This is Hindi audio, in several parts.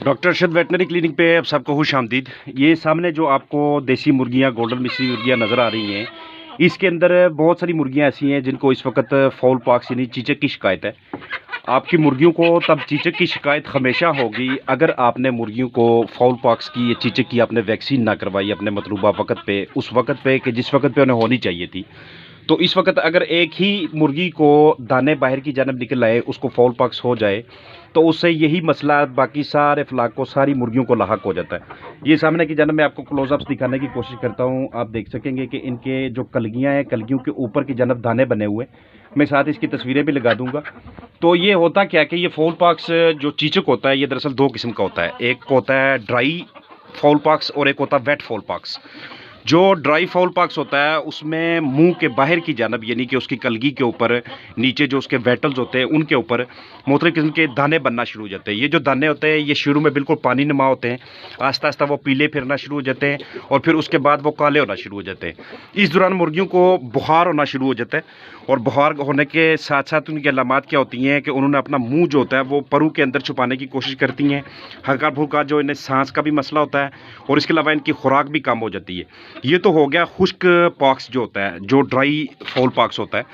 डॉक्टर अरशद वेटनरी क्लिनिक पे आप सबको खुश आमदीद। ये सामने जो आपको देसी मुर्गियाँ, गोल्डन मिस्री मुर्गियाँ नज़र आ रही हैं, इसके अंदर बहुत सारी मुर्गियाँ ऐसी हैं जिनको इस वक्त फाउल पॉक्स यानी चीचक की शिकायत है। आपकी मुर्गियों को तब चीचक की शिकायत हमेशा होगी अगर आपने मुर्गियों को फाउल पॉक्स की, चीचक की आपने वैक्सीन ना करवाई अपने मतलूबा वक्त पे, उस वक्त पे कि जिस वक्त पे उन्हें होनी चाहिए थी। तो इस वक्त अगर एक ही मुर्गी को दाने बाहर की जानब निकल आए, उसको फाउल पॉक्स हो जाए, तो उससे यही मसला बाकी सारे फ्लाक को, सारी मुर्गियों को लाहक हो जाता है। ये सामने की जानब मैं आपको क्लोजअप्स दिखाने की कोशिश करता हूँ। आप देख सकेंगे कि इनके जो कलगियाँ हैं, कलगियों के ऊपर की जानब दाने बने हुए, मैं साथ इसकी तस्वीरें भी लगा दूंगा। तो ये होता क्या है कि ये फाउल पॉक्स जो चीचक होता है, ये दरअसल दो किस्म का होता है। एक होता है ड्राई फाउल पॉक्स और एक होता है वेट फाउल पॉक्स। जो ड्राई फाउल पॉक्स होता है उसमें मुंह के बाहर की जानब यानी कि उसकी कलगी के ऊपर नीचे जो उसके वेटल्स होते हैं उनके ऊपर मुख्तलिफ किस्म के दाने बनना शुरू हो जाते हैं। ये जो दाने होते हैं ये शुरू में बिल्कुल पानी नुमा होते हैं, आहिस्ता आहिस्ता वो पीले फिरना शुरू हो जाते हैं और फिर उसके बाद वो काले होना शुरू हो जाते हैं। इस दौरान मुर्गियों को बुखार होना शुरू हो जाता है और बुखार होने के साथ साथ उनकी अलामात क्या होती हैं कि उन्होंने अपना मुंह जो होता है वो परू के अंदर छुपाने की कोशिश करती हैं। हल्का फुल्का जो इन्हें सांस का भी मसला होता है और इसके अलावा इनकी खुराक भी कम हो जाती है। ये तो हो गया खुश्क पॉक्स जो होता है, जो ड्राई फाउल पॉक्स होता है।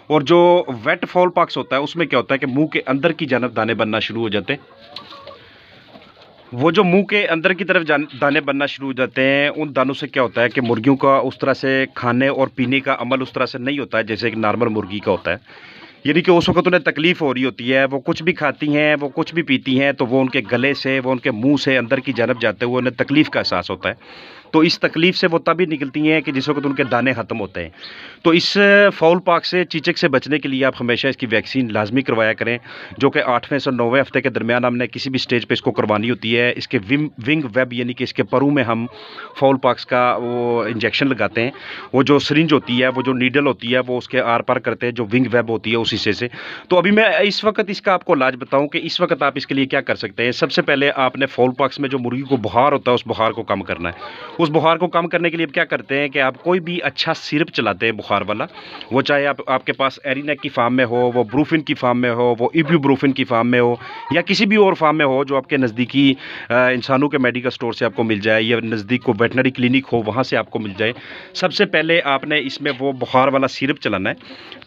और जो वेट फाउल पॉक्स होता है उसमें क्या होता है कि मुंह के अंदर की जानब दाने बनना शुरू हो जाते हैं। वो जो मुंह के अंदर की तरफ दाने बनना शुरू हो जाते हैं, उन दानों से क्या होता है कि मुर्गियों का उस तरह से खाने और पीने का अमल उस तरह से नहीं होता है जैसे एक नॉर्मल मुर्गी का होता है। यानी कि उस वक्त उन्हें तकलीफ हो रही होती है, वो कुछ भी खाती हैं, वो कुछ भी पीती हैं, तो वो उनके गले से, वो उनके मुंह से अंदर की जानब जाते हुए उन्हें तकलीफ का एहसास होता है। तो इस तकलीफ से वो तभी निकलती हैं कि जिस वक्त उनके दाने ख़त्म होते हैं। तो इस फाउल पॉक्स से, चीचक से बचने के लिए आप हमेशा इसकी वैक्सीन लाजमी करवाया करें, जो कि 8वें से 9वें हफ्ते के दरमियान हमने किसी भी स्टेज पे इसको करवानी होती है। इसके विंग वेब यानी कि इसके परों में हम फाउल पॉक्स का वो इंजेक्शन लगाते हैं। वो जो सिरिंज होती है, वो जो नीडल होती है, वो उसके आर पार करते हैं जो विंग वेब होती है उस हिस्से से। तो अभी मैं इस वक्त इसका आपको इलाज बताऊं कि इस वक्त आप इसके लिए क्या कर सकते हैं। सबसे पहले आपने फाउल पॉक्स में जो मुर्गी को बुखार होता है उस बुखार को कम करना है। उस बुखार को कम करने के लिए क्या करते हैं कि आप कोई भी अच्छा सिरप चलाते हैं बुखार वाला, वो चाहे आपके पास एरिनेक की फार्म में हो, वो ब्रूफिन की फार्म में हो, वो इब्यूब्रूफिन की फार्म में हो, या किसी भी और फार्म में हो जो आपके नज़दीकी इंसानों के मेडिकल स्टोर से आपको मिल जाए, या नज़दीक को वेटनरी क्लिनिक हो वहाँ से आपको मिल जाए। सबसे पहले आपने इसमें वो बुखार वाला सिरप चलाना है।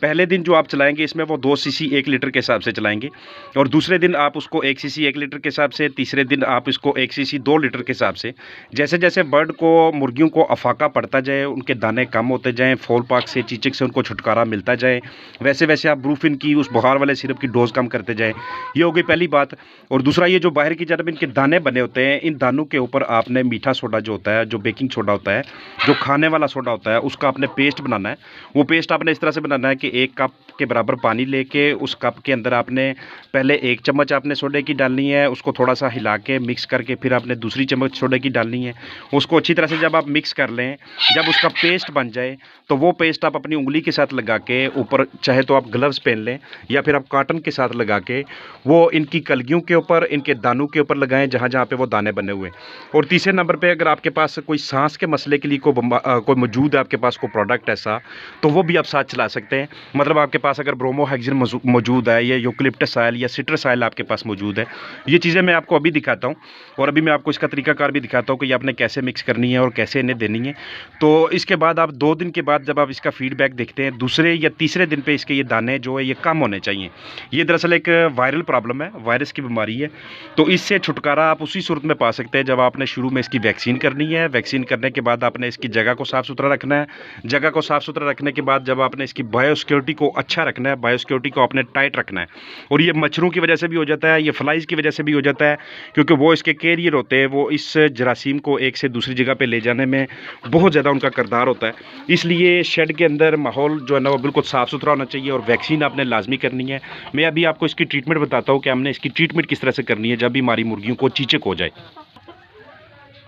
पहले दिन जो आप चलाएंगे इसमें वो 2 सीसी 1 लीटर के हिसाब से चलाएंगे, और दूसरे दिन आप उसको 1 सीसी 1 लीटर के हिसाब से, तीसरे दिन आप इसको 1 सीसी 2 लीटर के हिसाब से। जैसे जैसे बर्ड को, मुर्गियों को अफाका पड़ता जाए, उनके दाने कम होते जाएँ, फाउल पॉक्स से, चीचक से उनको छुटकारा मिलता जाए, वैसे वैसे आप ब्रूफिन की, उस बुखार वाले सिरप की डोज कम करते जाएँ। ये हो गई पहली बात। और दूसरा, ये जो बाहर की जानब इनके दाने बने होते हैं, इन दानों के ऊपर आपने मीठा सोडा जो होता है, जो बेकिंग सोडा होता है, जो खाने वाला सोडा होता है, उसका आपने पेस्ट बनाना है। वो पेस्ट आपने इस तरह से बनाना है कि 1 कप के बराबर पानी लेके उस कप के अंदर आपने पहले 1 चम्मच आपने सोडे की डालनी है, उसको थोड़ा सा हिला के मिक्स करके फिर आपने दूसरी चम्मच सोडे की डालनी है। उसको अच्छी तरह से जब आप मिक्स कर लें, जब उसका पेस्ट बन जाए, तो वो पेस्ट आप अपनी उंगली के साथ लगा के ऊपर, चाहे तो आप ग्लव्स पहन लें या फिर आप कॉटन के साथ लगा के वो इनकी कलगियों के ऊपर, इनके दानों के ऊपर लगाएं जहाँ जहाँ पे वो दाने बने हुए। और तीसरे नंबर पे, अगर आपके पास कोई सांस के मसले के लिए कोई मौजूद है, आपके पास कोई प्रोडक्ट ऐसा, तो वो भी आप साथ चला सकते हैं। मतलब आपके पास अगर ब्रोमोहेक्सिन मौजूद है, या यूकलिप्टस ऑयल या सिट्रस ऑयल आपके पास मौजूद है, ये चीज़ें मैं आपको अभी दिखाता हूँ। और अभी मैं आपको इसका तरीकाकार भी दिखाता हूँ कि ये आपने कैसे मिक्स करनी है और कैसे इन्हें देनी है। तो इसके बाद आप 2 दिन के बाद जब आप इसका फीडबैक देखते हैं, दूसरे या तीसरे दिन पे इसके ये दाने जो है ये कम होने चाहिए। ये दरअसल एक वायरल प्रॉब्लम है, वायरस की बीमारी है। तो इससे छुटकारा आप उसी सूरत में पा सकते हैं जब आपने शुरू में इसकी वैक्सीन करनी है। वैक्सीन करने के बाद आपने इसकी जगह को साफ़ सुथरा रखना है। जगह को साफ़ सुथरा रखने के बाद जब आपने इसकी बायोसिक्योरिटी को अच्छा रखना है, बायोसिक्योरिटी को आपने टाइट रखना है। और ये मच्छरों की वजह से भी हो जाता है, ये फ्लाइज़ की वजह से भी हो जाता है, क्योंकि वो इसके कैरियर होते हैं, वो इस जरासीम को एक से दूसरी जगह पे ले जाने में बहुत ज़्यादा उनका किरदार होता है। इसलिए शेड के अंदर माहौल जो है ना वो बिल्कुल साफ़ सुथरा होना चाहिए और वैक्सीन आपने लाजमी करनी है। मैं अभी आपको इसकी ट्रीटमेंट बताता हूँ कि हमने इसकी ट्रीटमेंट किस तरह से करनी है जब भी हमारी मुर्गियों को चीचक हो जाए।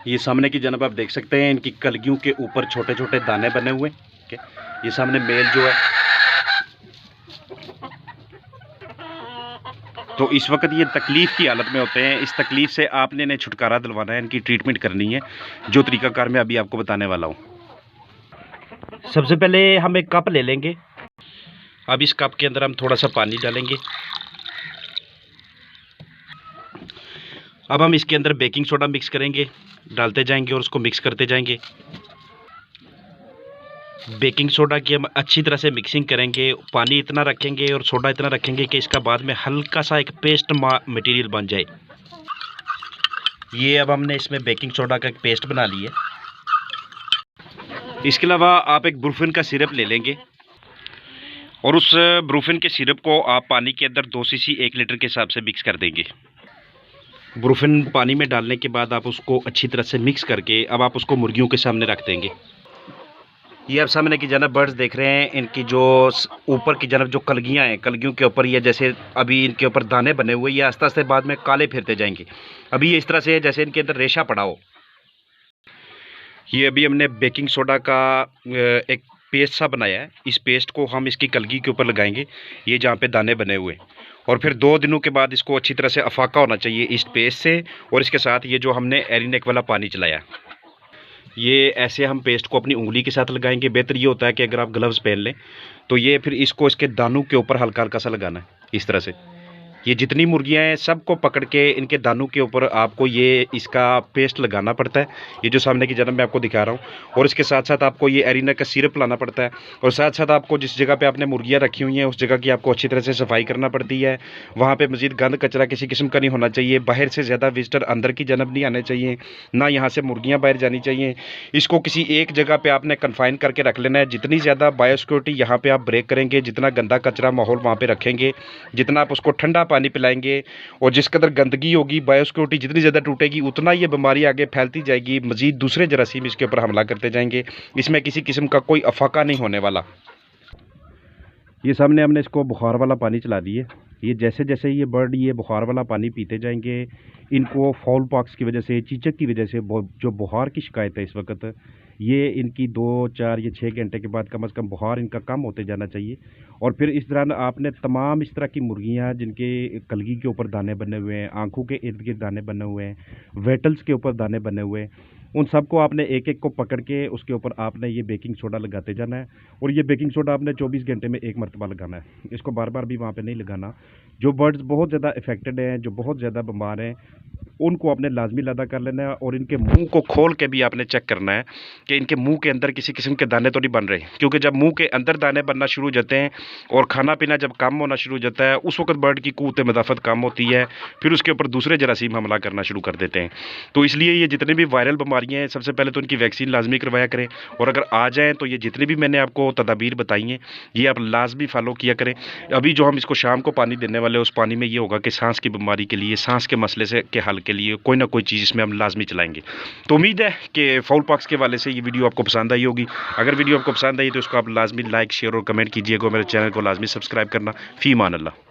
ये सामने की जानब आप देख सकते हैं, इनकी कलगियों के ऊपर छोटे छोटे दाने बने हुए। ये सामने मेल जो है, तो इस वक्त ये तकलीफ़ की हालत में होते हैं। इस तकलीफ़ से आपने इन्हें छुटकारा दिलवाना है, इनकी ट्रीटमेंट करनी है, जो तरीकाकार मैं अभी आपको बताने वाला हूँ। सबसे पहले हम एक कप ले लेंगे। अब इस कप के अंदर हम थोड़ा सा पानी डालेंगे। अब हम इसके अंदर बेकिंग सोडा मिक्स करेंगे, डालते जाएंगे और उसको मिक्स करते जाएंगे। बेकिंग सोडा की हम अच्छी तरह से मिक्सिंग करेंगे, पानी इतना रखेंगे और सोडा इतना रखेंगे कि इसका बाद में हल्का सा एक पेस्ट मटेरियल बन जाए। ये अब हमने इसमें बेकिंग सोडा का एक पेस्ट बना लिया। इसके अलावा आप एक ब्रूफिन का सिरप ले लेंगे और उस ब्रूफिन के सिरप को आप पानी के अंदर 2 सीसी 1 लीटर के हिसाब से मिक्स कर देंगे। ब्रूफिन पानी में डालने के बाद आप उसको अच्छी तरह से मिक्स करके अब आप उसको मुर्गियों के सामने रख देंगे। ये आप सामने की जानब बर्ड्स देख रहे हैं, इनकी जो ऊपर की जानब जो कलगियाँ हैं, कलगियों के ऊपर ये जैसे अभी इनके ऊपर दाने बने हुए, ये आस्ते आस्ते बाद में काले फिरते जाएंगे। अभी ये इस तरह से है जैसे इनके अंदर रेशा पड़ा हो। ये अभी हमने बेकिंग सोडा का एक पेस्ट सा बनाया है। इस पेस्ट को हम इसकी कलगी के ऊपर लगाएंगे, ये जहाँ पे दाने बने हुए, और फिर 2 दिनों के बाद इसको अच्छी तरह से अफाका होना चाहिए इस पेस्ट से। और इसके साथ ये जो हमने एरिनेक वाला पानी चलाया, ये ऐसे हम पेस्ट को अपनी उंगली के साथ लगाएंगे। बेहतर ये होता है कि अगर आप ग्लव्स पहन लें तो ये फिर इसको इसके दानों के ऊपर हल्का हल्का सा लगाना है इस तरह से। ये जितनी मुर्गियां हैं सबको पकड़ के इनके दानों के ऊपर आपको ये इसका पेस्ट लगाना पड़ता है, ये जो सामने की जन्म में आपको दिखा रहा हूँ। और इसके साथ साथ आपको ये एरिना का सिरप लाना पड़ता है, और साथ साथ आपको जिस जगह पे आपने मुर्गियां रखी हुई हैं उस जगह की आपको अच्छी तरह से सफाई करना पड़ती है। वहाँ पे मजीद गंद कचरा किसी किस्म का नहीं होना चाहिए। बाहर से ज़्यादा विजिटर अंदर की जन्म नहीं आने चाहिए, ना यहाँ से मुर्गियाँ बाहर जानी चाहिए। इसको किसी एक जगह पर आपने कन्फाइन करके रख लेना है। जितनी ज़्यादा बायोसिक्योरिटी यहाँ पर आप ब्रेक करेंगे, जितना गंदा कचरा माहौल वहाँ पर रखेंगे, जितना आप उसको ठंडा पानी पिलाएंगे, और जिस कदर गंदगी होगी, बायोसिक्योरिटी जितनी ज़्यादा टूटेगी, उतना ये बीमारी आगे फैलती जाएगी। मज़ीद दूसरे जरासीम इसके ऊपर हमला करते जाएंगे। इसमें किसी किस्म का कोई अफाका नहीं होने वाला। ये सामने हमने इसको बुखार वाला पानी चला दिए। ये जैसे जैसे ये बर्ड ये बुखार वाला पानी पीते जाएंगे, इनको फाउल पॉक्स की वजह से, चीचक की वजह से जो बुखार की शिकायत है इस वक्त, ये इनकी 2, 4 या 6 घंटे के बाद कम से कम बुखार इनका कम होते जाना चाहिए। और फिर इस दौरान आपने तमाम इस तरह की मुर्गियां जिनके कलगी के ऊपर दाने बने हुए हैं, आंखों के इर्द गिर्द दाने बने हुए हैं, वेटल्स के ऊपर दाने बने हुए हैं, उन सबको आपने एक एक को पकड़ के उसके ऊपर आपने ये बेकिंग सोडा लगाते जाना है। और ये बेकिंग सोडा आपने 24 घंटे में 1 मरतबा लगाना है, इसको बार बार भी वहाँ पे नहीं लगाना। जो बर्ड्स बहुत ज़्यादा इफेक्टेड हैं, जो बहुत ज़्यादा बीमार हैं, उनको आपने लाजमी लादा कर लेना है। और इनके मुंह को खोल के भी आपने चेक करना है कि इनके मुंह के अंदर किसी किस्म के दाने तो नहीं बन रहे, क्योंकि जब मुंह के अंदर दाने बनना शुरू हो जाते हैं और खाना पीना जब कम होना शुरू हो जाता है, उस वक्त बर्ड की क़ुव्वत मदाफ़त कम होती है, फिर उसके ऊपर दूसरे जरासीम हमला करना शुरू कर देते हैं। तो इसलिए ये जितने भी वायरल बीमारियाँ हैं, सबसे पहले तो उनकी वैक्सीन लाजमी करवाया करें। और अगर आ जाएँ तो ये जितनी भी मैंने आपको तदाबीर बताई हैं, ये आप लाजमी फ़ॉलो किया करें। अभी जो हम इसको शाम को पानी देने वाले, उस पानी में ये होगा कि सांस की बीमारी के लिए, सांस के मसले से के हल के लिए कोई ना कोई चीज़ इसमें हम लाजमी चलाएंगे। तो उम्मीद है कि फाउल पॉक्स के वाले से ये वीडियो आपको पसंद आई होगी। अगर वीडियो आपको पसंद आई तो उसको आप लाजमी लाइक, शेयर और कमेंट कीजिएगा। मेरे चैनल को लाजमी सब्सक्राइब करना। फ़ी मान अल्लाह।